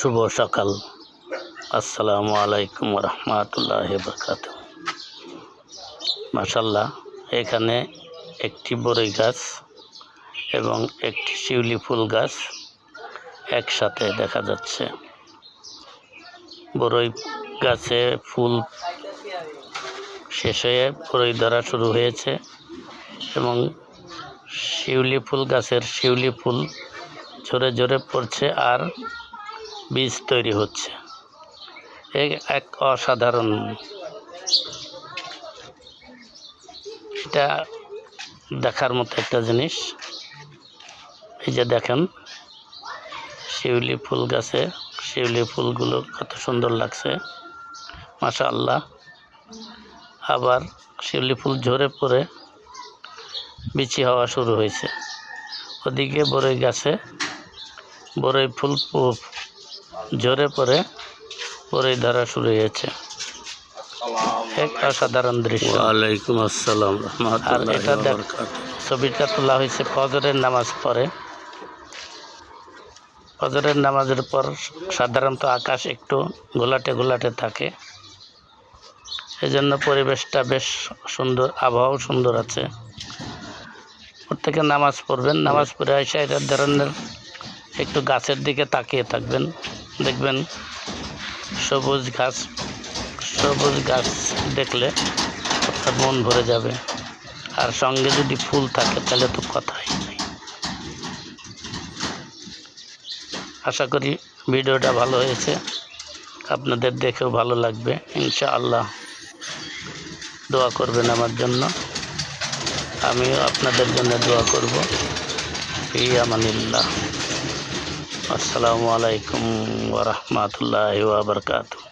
শুভ সকাল। আসসালামু আলাইকুম রহমতুল্লাহি বারাকাতুহু। মাশাআল্লাহ, এখানে একটি বরই গাছ এবং একটি শিউলি ফুল গাছ একসাথে দেখা যাচ্ছে। বরই গাছে ফুল শেষ হয়ে বরই ধরা শুরু হয়েছে এবং শিউলি ফুল গাছের শিউলি ফুল ঝরে ঝরে পড়ছে আর বীজ তৈরি হচ্ছে। এক অসাধারণ, এটা দেখার মতো একটা জিনিস। এই যে দেখেন, শিউলি ফুল গাছে শিউলি ফুলগুলো কত সুন্দর লাগছে, মাশাআল্লাহ। আবার শিউলি ফুল ঝরে পড়ে বিচি হওয়া শুরু হয়েছে। ওদিকে বরই গাছে বরই ফুল ঝরে পড়ে বরই ধরা শুরু হয়েছে। এক অসাধারণ দৃশ্য। ওয়ালাইকুম আসসালাম। আর এটা ছবিটা তোলা হয়েছে ফজরের নামাজ পড়ে। ফজরের নামাজের পর সাধারণত আকাশ একটু ঘোলাটে ঘোলাটে থাকে, এজন্য পরিবেশটা বেশ সুন্দর, আবহাওয়াও সুন্দর আছে। প্রত্যেকে নামাজ পড়বেন, নামাজ পড়ে এসে এটা ধরনের একটু গাছের দিকে তাকিয়ে থাকবেন, দেখবেন সবুজ গাছ দেখলে আপনার মন ভরে যাবে। আর সঙ্গে যদি ফুল থাকে তাহলে তো কথাই নেই। আশা করি ভিডিওটা ভালো হয়েছে, আপনাদের দেখেও ভালো লাগবে ইনশাআল্লাহ। দোয়া করবেন আমার জন্য, আমিও আপনাদের জন্য দোয়া করব। ফি আমানিল্লাহ। আসসালামু আলাইকুম ওয়া রাহমাতুল্লাহি ওয়া বারাকাতুহু।